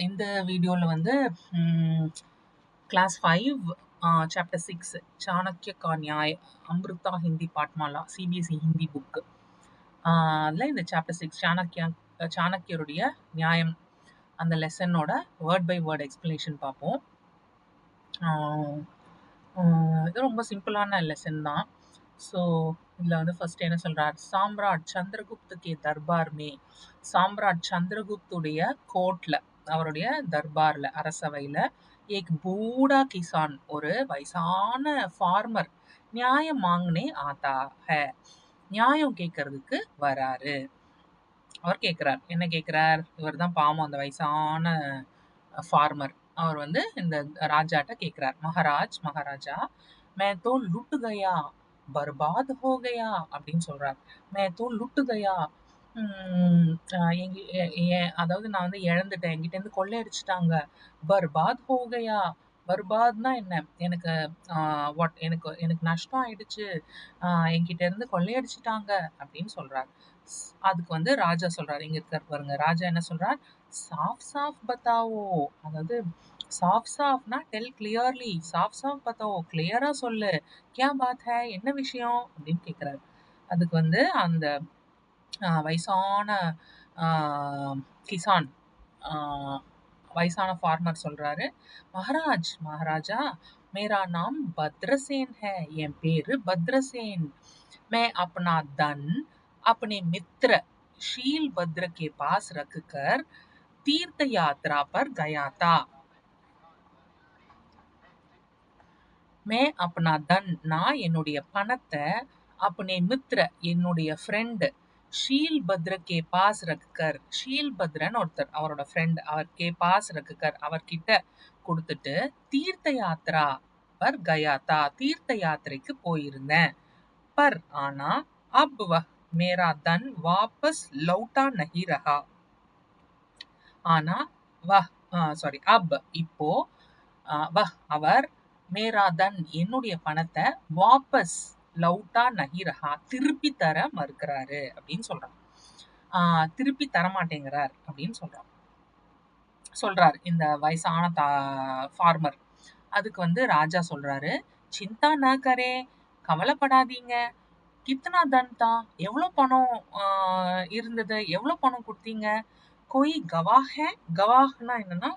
இந்த வீடியோல வந்து கிளாஸ் 5 சாப்டர் 6 சாணக்கிய கா நியாய் அம்ருதா ஹிந்தி பாட்மாலா சிபிஎஸ்இ ஹிந்தி புக்கு அதில் இந்த சாப்டர் 6 சாணக்கியருடைய நியாயம் அந்த லெசனோட வேர்ட் பை வேர்ட் எக்ஸ்பிளனேஷன் பார்ப்போம். இது ரொம்ப சிம்பிளான லெசன் தான். ஸோ இதில் வந்து ஃபர்ஸ்ட் என்ன சொல்றார், சாம்ராட் சந்திரகுப்து கே தர்பார் மே, சாம்ராட் சந்திரகுப்துடைய கோர்ட்ல, அவருடைய தர்பார்ல, அரசவையில, ஏக் பூடா கிசான், ஒரு வயசான ஃபார்மர், நியாயம் மாங்கனே ஆதா ஹே, நியாயம் கேட்கறதுக்கு வராரு. அவர் கேட்கிறார், என்ன கேட்கிறார், இவர் தான் பாவம் அந்த வயசான ஃபார்மர், அவர் வந்து இந்த ராஜாட்ட கேட்கிறார், மகாராஜ் மகாராஜா மே தோ லுட் கயா பர்பாத் ஹோ கயா அப்படின்னு சொல்றார். மே தோ லுட் கயா, அதாவது நான் வந்து இழந்துட்டேன், என்கிட்ட இருந்து கொள்ளையடிச்சிட்டாங்க. பர்பாத் ஹோ கயா, பர்பாத்னா என்ன, எனக்கு எனக்கு எனக்கு நஷ்டம் ஆயிடுச்சு, என்கிட்ட இருந்து கொள்ளையடிச்சிட்டாங்க அப்படின்னு சொல்றார். அதுக்கு வந்து ராஜா சொல்றாரு, இங்க இருக்கார் பாருங்க, ராஜா என்ன சொல்றார், சாஃப் சாஃப் பத்தாவோ, அதாவது சாஃப் சாஃப்னா டெல் கிளியர்லி, சாஃப் சாஃப் பத்தாவோ, கிளியரா சொல்லு, கியா பாத் ஹை, என்ன விஷயம் அப்படின்னு கேட்கிறாரு. அதுக்கு வந்து அந்த வயசான கிசான், வயசான ஃபார்மர் சொல்றாரு, மகாராஜ் மகாராஜா மேரா நாம் பத்ரசேன் ஹை, என் பேரு பத்ரசேன், मैं अपना धन अपने मित्र शील भद्र के पास रखकर तीर्थ यात्रा पर गया था. मैं अपना धन, நான் என்னுடைய பணத்தை, अपने मित्र என்னுடைய ஃப்ரெண்ட், ஷீல் பத்ர கே பாஸ் ரக்கர், ஷீல் பத்ரன் ஒருத்தர், அவரோட ஃப்ரெண்ட், அவர் கே பாஸ் ரக்கர், அவர்கிட்ட கொடுத்துட்டு தீர்த்த யாத்ரா பர் கயாத்தா, தீர்த்த யாத்திரைக்கு போயிருந்தேன். पर आना अब वह मेरा धन वापस लौटा नहीं रहा. आना वह अब இப்போ वह அவர், மேரா தன் என்னுடைய பணத்தை, வாபஸ் லௌட்டா நஹி ரஹா திருப்பி தர மறுக்கிறாரு அப்படின்னு சொல்றான். திருப்பி தர மாட்டேங்கிறார் அப்படின்னு சொல்றாரு இந்த வயசான ஃபார்மர். அதுக்கு வந்து ராஜா சொல்றாரு, சிந்தா ந கரே, கவலைப்படாதீங்க, கித்தனா தன் தான், எவ்வளோ பணம் இருந்தது, எவ்வளோ பணம் கொடுத்தீங்க, கோயி கவாஹ் ஹை, கவாஹ்னா என்னன்னா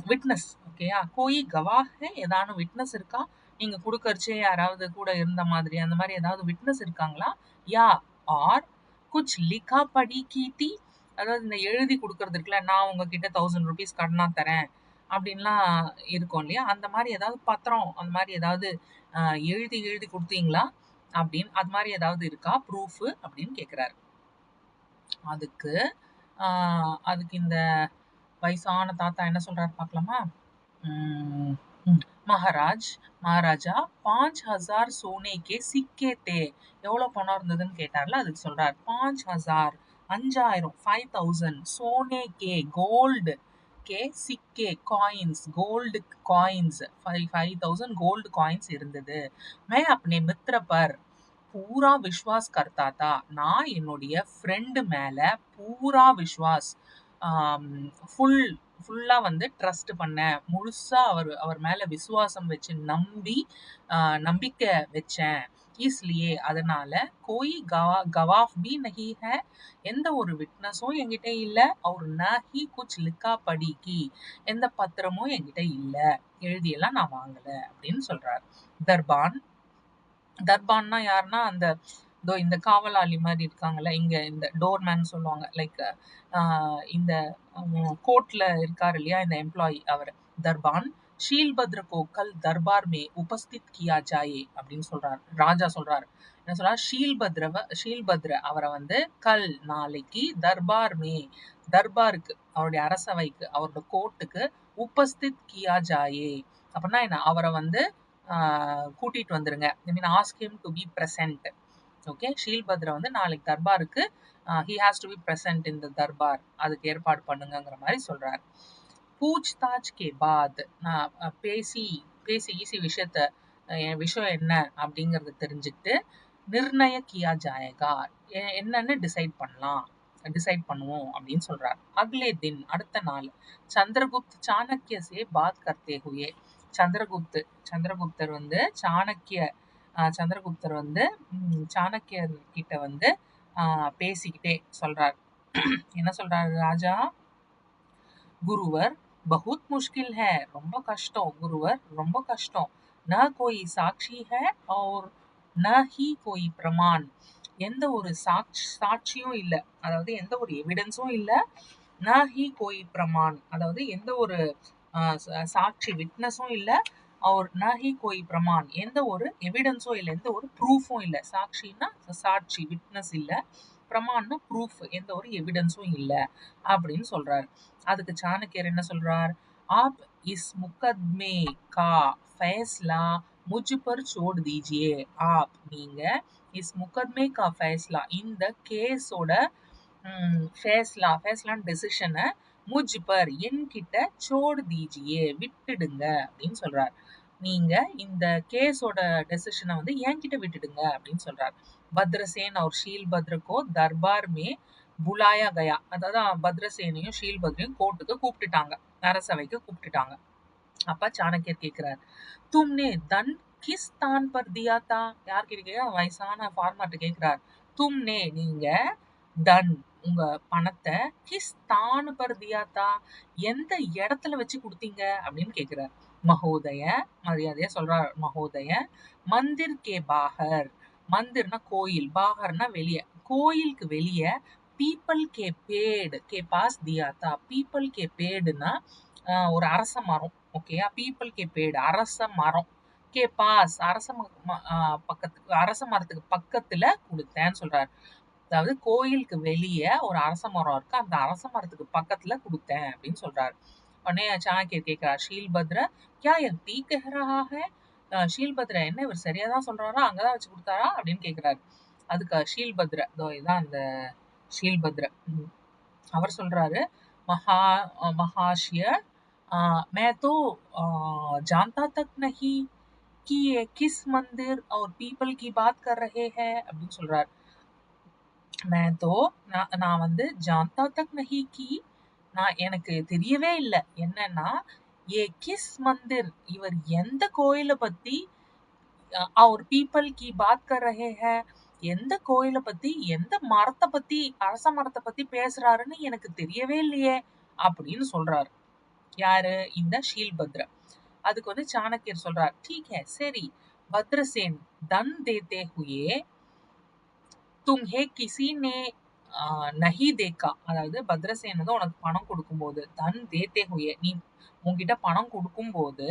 விட்னஸ், ஓகேயா, கோயி கவாஹ் ஹை, ஏதானும் விட்னஸ் இருக்கா, நீங்க கொடுக்கறச்சே யாராவது கூட இருந்த மாதிரி அந்த மாதிரி ஏதாவது விட்னஸ் இருக்காங்களா, யா ஆர் குச் லிகா படி கீதி, அதாவது இந்த எழுதி கொடுக்கறது இருக்குல்ல, நான் உங்ககிட்ட 1000 rupees கடனா தரேன் அப்படின்லாம் இருக்கும் இல்லையா, அந்த மாதிரி ஏதாவது பத்திரம், அந்த மாதிரி ஏதாவது எழுதி எழுதி கொடுத்தீங்களா அப்படின்னு, அது மாதிரி ஏதாவது இருக்கா ப்ரூஃப் அப்படின்னு கேட்குறாரு. அதுக்கு அதுக்கு இந்த வயசான தாத்தா என்ன சொல்றாரு பார்க்கலாமா. மகாராஜ் மகாராஜா 5000 சோனேக்கே சிக்கே தே, எவ்வளோ பணம் இருந்ததுன்னு கேட்டார்ல, அதுக்கு சொல்றாரு 5000, 5000, 5000 சோனேக்கே கோல்டு கே சிக்கே coins, gold coins 5000 gold coins இருந்தது. மே अपने मित्र पर பூரா விஸ்வாஸ் கர்த்தா தா, நான் என்னுடைய ஃப்ரெண்டு மேல பூரா விஸ்வாஸ், ஃபுல்லா வந்து ட்ரஸ்ட் பண்ணேன், முழுசா அவர் மேல விசுவாசம் வச்சு நம்பிக்கை வச்சேன். इसलिए அதனால கோய் கவாஃப் பி நஹி ஹை, எந்த ஒரு விட்னஸும் என்கிட்ட இல்ல, और न ही कुछ लिखा पढ़ी की, எந்த பத்திரமும் என்கிட்ட இல்ல, எழுதியெல்லாம் நான் வாங்கல அப்படின்னு சொல்றாரு. தர்பான், தர்பான்னா யாருன்னா அந்த இந்த காவலாளி மாதிரி இருக்காங்கல்ல, இங்க இந்த டோர்மேன் சொல்லுவாங்க, லைக் இந்த கோர்ட்ல இருக்காரு இல்லையா இந்த எம்ப்ளாயி, அவர் தர்பான். ஷீல் பத்ர கோ கல் தர்பார் மே உபஸ்தித் கியா ஜாயே அப்படின்னு சொல்றாரு. ராஜா சொல்றாரு, என்ன சொல்றாரு, ஷீல் பத்ர அவரை வந்து கல் நாளைக்கு, தர்பார் மே தர்பாருக்கு, அவருடைய அரசவைக்கு, அவரோட கோர்ட்டுக்கு, உபஸ்தித் கியா ஜாயே அப்படின்னா என்ன, அவரை வந்து கூட்டிட்டு வந்துருங்க, I mean ask him to be present. Okay, Sheel Bhadra வந்து நாளைக்கு தர்பாருக்கு he has to be present in the Darbar, அதுக்கு ஏற்பாடு பண்ணுங்கிற மாதிரி சொல்றாரு. பூச் தாஜ் கே பாத், பேசி ஈசி விஷயம் என்ன அப்படிங்கறத தெரிஞ்சுக்கிட்டு, நிர்ணய கியா ஜாயேகா, என்னன்னு டிசைட் பண்ணலாம் டிசைட் பண்ணுவோம் அப்படின்னு சொல்றார். அக்லே தின், அடுத்த நாள், சந்திரகுப்த் சாணக்கிய சே பாத் கர்த்தே ஹுயே, சந்திரகுப்தர் வந்து சந்திரகுப்தர் வந்து சாணக்கியர் கிட்ட வந்து பேசிக்கிட்டே சொல்றார். என்ன சொல்றாரு ராஜா? குருவர் பகுத் முஷ்கில் है, ரொம்ப கஷ்டம் குருவர், ரொம்ப கஷ்டம். न कोई साक्षी है और न ही कोई प्रमाण, எந்த ஒரு சாட்சியும் இல்ல, அதாவது எந்த ஒரு எவிடன்ஸும் இல்ல. न ही कोई प्रमाण, அதாவது எந்த ஒரு சாட்சி விட்னஸும் இல்ல. और न ही कोई प्रमाण, எந்த ஒரு எவிடன்ஸும் இல்ல, எந்த ஒரு ப்ரூஃபும் இல்ல. சாட்சின்னா சாட்சி, விட்னஸ் இல்ல. பிரமாண்னா ப்ரூஃப், எந்த ஒரு எவிடன்ஸும் இல்ல அப்படின்னு சொல்றாரு. அதுக்கு சாணக்கியர் என்ன சொல்றார்? आप इस मुकदमे का फैसला मुझ पर छोड़ दीजिए, आप, நீங்க इस मुकदमे का फैसला, இந்த கேஸோட ஃபேஸ்லான் டெசிஷனை முஜ் பர், என்கிட்ட சோடு தீஜியே, விட்டுடுங்க அப்படின்னு சொல்றார். நீங்க இந்த கேஸோட டெசிஷனை வந்து என்கிட்ட விட்டுடுங்க அப்படின்னு சொல்றார். பத்ரசேன் और ஷீல்பத்ர को दरबार में बुलाया गया, அதாவது பத்ரசேனையும் ஷீல்பத்ரையும் கோர்ட்டுக்கு கூப்பிட்டுட்டாங்க, அரசவைக்கு கூப்பிட்டுட்டாங்க. அப்ப சாணக்கியர் கேக்குறார், தும்னே தன் கிஸ் தான் பர் தியா தா, யார்கிட்ட? வயசான ஃபார்மர்ட்ட கேக்குறார். தும்னே, நீங்க, தன், உங்க பணத்தை, கிஸ் தான் பர் தியா தா, எந்த இடத்துல வச்சு கொடுத்தீங்க அப்படின்னு கேக்குறார். மகோதய, மரியாதையா சொல்றார், மகோதய, மந்திர் கே பாகர், மந்திர்னா கோயில், பாகர்னா வெளிய, கோயிலுக்கு வெளிய, peepal K pad K pass தியா தா, பீப்பல் கே பேடுனா ஒரு அரச மரம், ஓகேயா? பீப்பல் கே பேடு, அரச மரம், கே பாஸ், அரச மரத்துக்கு பக்கத்துல கொடுத்தேன்னு சொல்றாரு. அதாவது கோயிலுக்கு வெளியே ஒரு அரச மரம் இருக்கு, அந்த அரச மரத்துக்கு பக்கத்துல கொடுத்தேன் அப்படின்னு சொல்றாரு. உடனே சாணக்கியர் கேட்கிறார், ஷீல்பத்ர கியா யக்தி கஹ் ரஹா ஹை, ஷீல்பத்ர என்ன இவர் சரியாதான் சொல்றாரா, அங்கதான் வச்சு கொடுத்தாரா அப்படின்னு கேட்கிறாரு. அதுக்கு ஷீல்பத்ர, இதான் அந்த ஷீல்பத்ர, அவர் சொல்றாரு, महाशय, मैं तो जानता तक नहीं कि ये किस मंदिर और पीपल की बात कर रहे हैं அப்படின்னு சொல்றாரு. मैं तो, நான் வந்து जानता तक नहीं कि, நான் எனக்கு தெரியவே இல்லை என்னன்னா, ये किस मंदिर, இவர் எந்த கோயிலை பத்தி, और पीपल की बात कर रहे हैं, எந்த கோயிலை பத்தி, எந்த மரத்தை பத்தி, அரச மரத்தை பத்தி பேசுறாருன்னு எனக்கு தெரியவே இல்லையே அப்படின்னு சொல்றாரு. யாரு? இந்த ஷீல்பத்ர. அதுக்கு வந்து சாணக்கியர் சொல்றார், ठीक है, சரி, பத்ரசேன் धन देते हुए तुम्हें किसी ने नहीं देखा, அதாவது பத்ரசேன் வந்து உனக்கு பணம் கொடுக்கும்போது, தன் தேத்தே ஹுயே, நீ உன்கிட்ட பணம் கொடுக்கும்போது,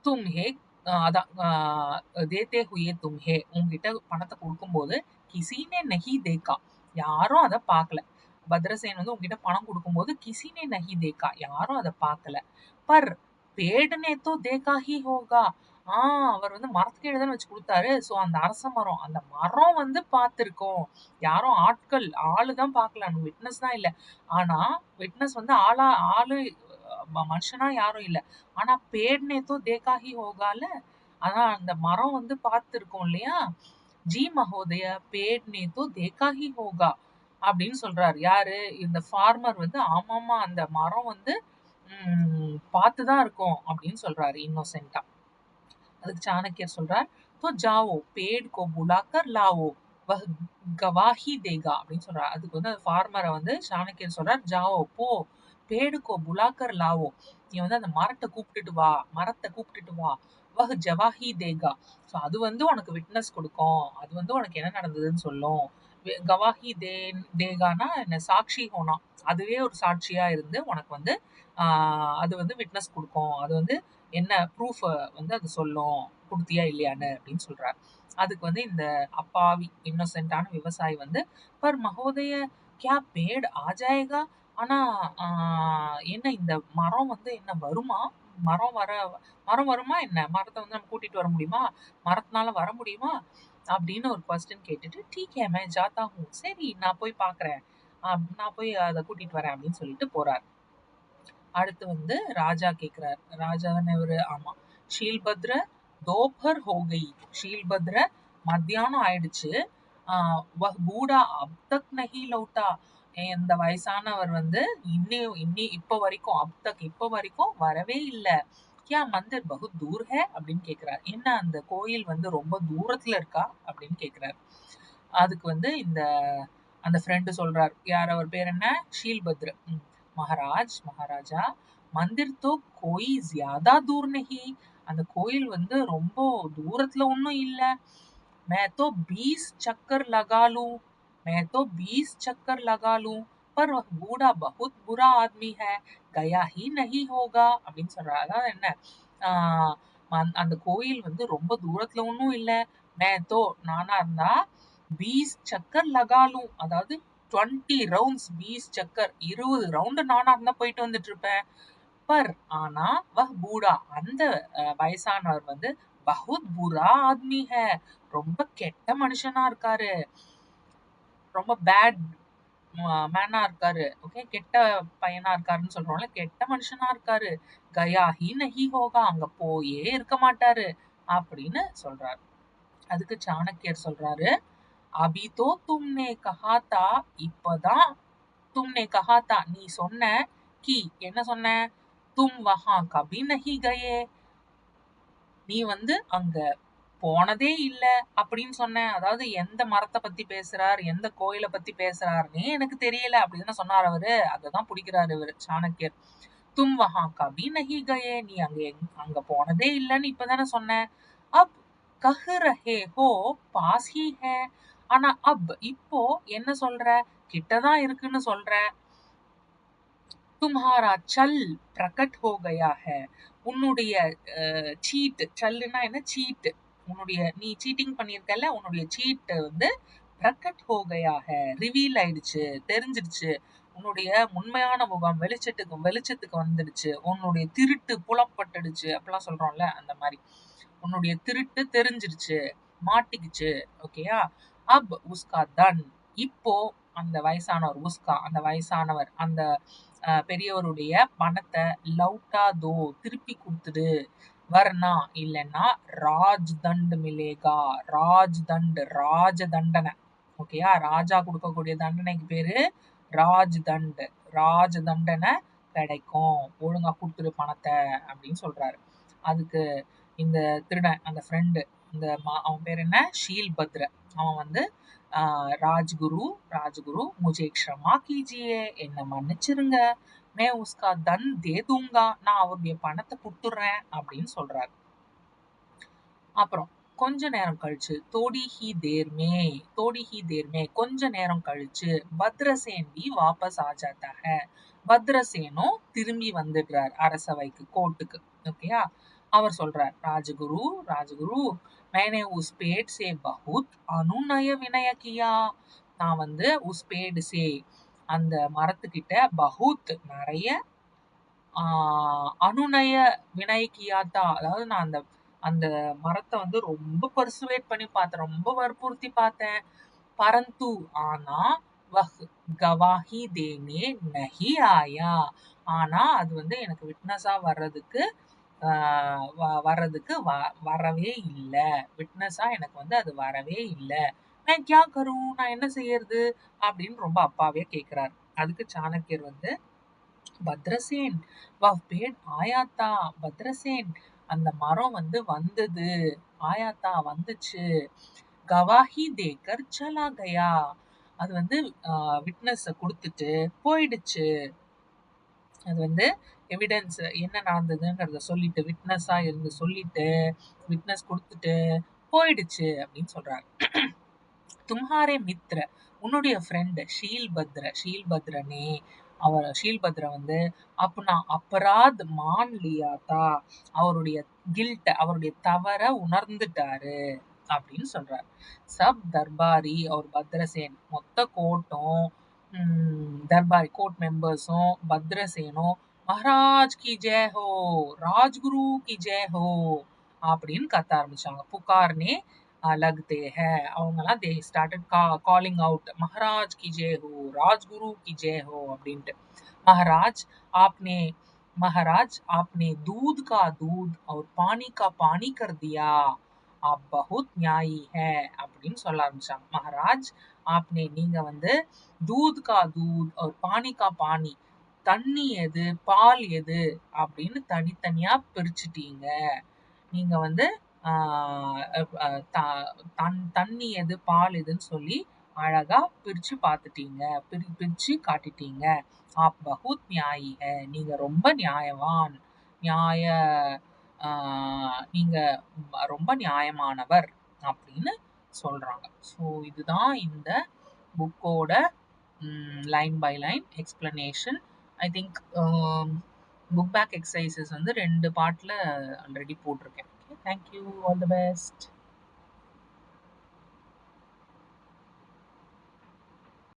தும்ஹே, அதான் தேத்தே ஹுயே தும்ஹே, உன்கிட்ட பணத்தை கொடுக்கும்போது, கிசினே நஹி தேக்கா, யாரும் அதை பார்க்கல. பத்ரசேன் வந்து உன்கிட்ட பணம் கொடுக்கும்போது கிசினே நஹி தேக்கா, யாரும் அதை பார்க்கல. பர் பேடுனே தோ தேக்கா ஹி ஹோகா, அவர் வந்து மரத்துக்கு எழுதான்னு வச்சு கொடுத்தாரு. ஸோ அந்த அரச மரம், அந்த மரம் வந்து பார்த்துருக்கோம், யாரும் ஆளுதான் பார்க்கல, விட்னஸ் தான் இல்லை. ஆனா விட்னஸ் வந்து ஆளு மனுஷனா யாரும் இல்லை. ஆனா பேட்னே தோ தேக்கா ஹி ஹோகால, ஆனா அந்த மரம் வந்து பார்த்துருக்கோம் இல்லையா? ஜி மகோதய, பேட்னே தோ தேக்கா ஹி ஹோகா அப்படின்னு சொல்றாரு. யாரு? இந்த ஃபார்மர் வந்து ஆமாமா அந்த மரம் வந்து பார்த்துதான் இருக்கும் அப்படின்னு சொல்றாரு இன்னோசென்ட்டா. அதுக்கு சாணக்கியர் சொல்றார், तो जाओ पेड़ को बुलाकर लाओ वह गवाही देगा அப்படின்னு சொல்றாரு. அதுக்கு வந்து அந்த ஃபார்மரை வந்து சாணக்கியர் சொல்றார், जाओ, போ, पेड़ को बुलाकर लाओ, நீ வந்து அந்த மரத்தை கூப்பிட்டுட்டு வா, वह गवाही देगा, ஸோ அது வந்து உனக்கு விட்னஸ் கொடுக்கும், அது வந்து உனக்கு என்ன நடந்ததுன்னு சொல்லும். கவாஹி தேகானா என்ன? சாட்சி ஹோனா, அதுவே ஒரு சாட்சியா இருந்து உனக்கு வந்து அது வந்து விட்னஸ் கொடுக்கும், அது வந்து என்ன ப்ரூஃப் வந்து அது சொல்லும், கொடுத்தியா இல்லையான்னு அப்படின்னு சொல்றாரு. அதுக்கு வந்து இந்த அப்பாவி இன்னோசென்ட்டான விவசாயி வந்து, பர் மகோதய கியா பேட் ஆ ஜாயேகா, ஆனா என்ன இந்த மரம் வந்து என்ன வருமா, மரம் வருமா என்ன, மரத்தை வந்து நம்ம கூட்டிட்டு வர முடியுமா, மரத்தினால வர முடியுமா அப்படின்னு ஒரு கொஸ்டின் கேட்டுட்டு, ठीक है मैं जाता हूँ, சரி நான் போய் பார்க்கறேன், நான் போய் அதை கூட்டிட்டு வரேன் அப்படின்னு சொல்லிட்டு போறார். அடுத்து வந்து ராஜா கேக்குறார். ராஜா தானே இவரு? ஆமா. ஷீல்பத்ர தோபர் ஹோகை, ஷீல்பத்ர மத்தியானம் ஆயிடுச்சு, वह बूढ़ा अब तक नहीं लौटा. இந்த வயசானவர் வந்து இப்ப வரைக்கும் இப்ப வரைக்கும் வரவே இல்ல. क्या मंदिर बहुत दूर है அப்படின்னு கேக்குறார். என்ன அந்த கோயில் வந்து ரொம்ப தூரத்துல இருக்கா அப்படின்னு கேக்குறார். அதுக்கு வந்து அந்த ஃப்ரெண்டு சொல்றார். யார் அவர் பேர் என்ன? ஷீல்பத்ர. மகாராஜா மந்திர் தோ கோயி ஜியாதா தூர் நஹி. அந்த கோயில் வந்து ரொம்ப தூரத்துல ஒண்ணும் இல்ல. मैं तो 20 चक्कर लगा लूं, मैं तो 20 चक्कर लगा लूं, पर वह बूढ़ा बहुत बुरा आदमी है, गया ही नहीं होगा அப்படின்னு சொல்றாரு. அதாவது என்ன, ஆஹ் அந்த கோயில் வந்து ரொம்ப தூரத்துல ஒன்றும் இல்ல. மேத்தோ நானா இருந்தா 20 சக்கர் லகாலும், அதாவது 20 ரவுண்ட்ஸ், 20 சக்கர் 20 ரவுண்டு நானா இருந்தா போயிட்டு வந்துட்டு இருப்பேன். பர் ஆனா வஹ் பூடா அந்த வயசானவர் வந்து பஹுத் புரா ஆத்மி ஹை, ரொம்ப கெட்ட மனுஷனா இருக்காரு, ரொம்ப பேட் மேனா இருக்காரு. ஓகே, கெட்ட பையனா இருக்காருன்னு சொல்றோம்ல, கெட்ட மனுஷனா இருக்காரு. கயா ஹி நஹி ஹோகா, அங்க போயே இருக்க மாட்டாரு அப்படின்னு சொல்றாரு. அதுக்கு சாணக்கியர் சொல்றாரு, அபி தோ தும்னே கஹாத்தா, இப்பதான் தும்னே கஹாத்தா நீ சொன்ன, கி என்ன சொன்ன, தும் வஹா கபி நஹி கயே, நீ வந்து அங்க போனதே இல்ல அப்படின்னு சொன்னேன். அதாவது எந்த மரத்தை பத்தி பேசுறார், எந்த கோயிலை பத்தி பேசுறாருன்னே எனக்கு தெரியல அப்படின்னு சொன்னார் அவரு. அததான் பிடிக்கிறாரு இவரு சாணக்கியர். தும் வஹா கபி நஹி கயே, நீ அங்க போனதே இல்லைன்னு இப்பதானே சொன்ன. அப் கஹ் ரஹே ஹோ பாஸ் ஹி ஹே, ஆனா இப்போ என்ன சொல்ற, கிட்டதான் இருக்குன்னு சொல்ற. தும்ஹாரா சல் பிரகட் ஹோ கயா ஹை, உன்னுடைய சீட், சல்லுனா என்ன, சீட், உன்னுடைய நீ சீட்டிங் பண்ணியிருக்கல, உன்னுடைய சீட் வந்து பிரகட் ஹோ கயா ஹை, ரிவீல் ஆயிடுச்சு, தெரிஞ்சிடுச்சு. உன்னுடைய உண்மையான முகம் வெளிச்சத்துக்கு வந்துடுச்சு. உன்னுடைய திருட்டு புலப்பட்டுடுச்சு அப்படிலாம் சொல்றோம்ல, அந்த மாதிரி உன்னுடைய திருட்டு தெரிஞ்சிடுச்சு, மாட்டிக்கிச்சு. ஓகேயா. அப் உஸ்கா தன், இப்போ அந்த வயசானவர், அந்த வயசானவர் அந்த பெரியவருடைய பணத்தை லவுட்டா தோ திருப்பி கொடுத்துடு, வர்ணா இல்லைன்னா ராஜ் தண்ட் மிலேகா, ராஜ தண்டனை. ஓகேயா, ராஜா கொடுக்கக்கூடிய தண்டனைக்கு பேரு ராஜ் தண்டனை கிடைக்கும், ஒழுங்கா கொடுத்துரு பணத்தை அப்படின்னு சொல்றாரு. அதுக்கு இந்த திருடன், அந்த ஃப்ரெண்டு, அவன் பேர் என்ன, ஷீல்பத்ர, அவன் வந்து ராஜ்குரு முஜே க்ஷமா கீஜியே, என்ன மன்னிச்சிருங்க, மே உஸ்கா தன் தே தூங்கா, நான் அவருடைய பணத்தை கொடுத்துடுறேன் அப்படின்னு சொல்றாரு. அப்புறம் கொஞ்ச நேரம் கழிச்சு, தோடி ஹி தேர்மே கொஞ்ச நேரம் கழிச்சு, பத்ரசேன் பி வாபஸ் ஆ ஜாத்தா ஹை, பத்ரசேனும் திரும்பி வந்துடுறார் அரசவைக்கு, கோர்ட்டுக்கு. ஓகேயா. அவர் சொல்றார், ராஜகுரு मैंने उस पेड़ से बहुत अनुनय विनय किया, நான் வந்து உஸ் பேடு சே அந்த மரத்துக்கிட்ட பஹுத் நிறைய அனுநய வினய்கியாத்தா, அதாவது நான் அந்த அந்த மரத்தை வந்து ரொம்ப பர்சுவேட் பண்ணி பார்த்தேன், ரொம்ப வற்புறுத்தி பார்த்தேன். பரந்து ஆனா வஹ் கவாஹி தேனே நஹி ஆயா, ஆனா அது வந்து எனக்கு விட்னஸா வர்றதுக்கு வரவே இல்லை, விட்னஸா எனக்கு வந்து அது வரவே இல்லை. நான் கியா கரும், நான் என்ன செய்யறது அப்படின்னு ரொம்ப அப்பாவே கேட்கிறார். அதுக்கு சாணக்கியர் வந்து, பத்ரசேன் வஹ் பேட் ஆயாத்தா, பத்ரசேன் அந்த மரம் வந்து வந்தது, ஆயாத்தா வந்துச்சு, கவாஹி தேக்கர் சலா கயா, அது வந்து விட்னஸ் கொடுத்துட்டு போயிடுச்சு, அது வந்து எவிடன்ஸ் என்ன நடந்ததுங்கிறத சொல்லிட்டு, விட்னஸா இருந்து சொல்லிட்டு, விட்னஸ் கொடுத்துட்டு போயிடுச்சு அப்படின்னு சொல்றாரு. தும்ஹாரே மித்ர, உன்னுடைய ஃப்ரெண்ட் ஷீல்பத்ரனே, ஷீல்பத்ர வந்து அப்பனா அபராத் மான் லியாத்தா, அவருடைய அவருடைய தவற உணர்ந்துட்டாரு அப்படின்னு சொல்றாரு. சப் தர்பாரி और பத்ரசேன், மொத்த கோர்ட்டும் தர்பாரி கோர்ட் மெம்பர்ஸும் பத்ரசேனும் மகாராஜ் கி ஜெய் ஹோ, ராஜ்குரு கி ஜெய் ஹோ அப்படின்னு கத்த ஆரம்பிச்சாங்க. புகார்னே லக்தே ஹே, அவங்கெல்லாம் they started calling out, Maharaj கி ஜெய் ஹோ, ராஜ்குரு கி ஜெய் ஹோ அப்படின்ட்டு. மகாராஜ் ஆப்னே महाराज आपने दूध का दूध और पानी का पानी कर दिया, आप बहुत न्यायी है அப்படின்னு சொல்ல ஆரம்பிச்சாங்க. மகாராஜ் आपने நீங்க வந்து दूध का दूध और पानी का पानी தண்ணி எது பால் எது அப்படின்னு தனித்தனியா பிரிச்சுட்டீங்க. நீங்க வந்து தண்ணி எது பால் எதுன்னு சொல்லி அழகா பிரிச்சு பார்த்துட்டீங்க, பிரிச்சு காட்டிட்டீங்க. ஆப் பகுத் நியாயி ஹை, நீங்க ரொம்ப நியாயவான், நியாய நீங்க ரொம்ப நியாயமானவர் அப்படின்னு சொல்றாங்க. ஸோ இதுதான் இந்த புக்கோட line by line explanation. I think book back exercises வந்து 2 பார்ட்ல ஆல்ரெடி போட்டிருக்கேன். Thank you, all the best.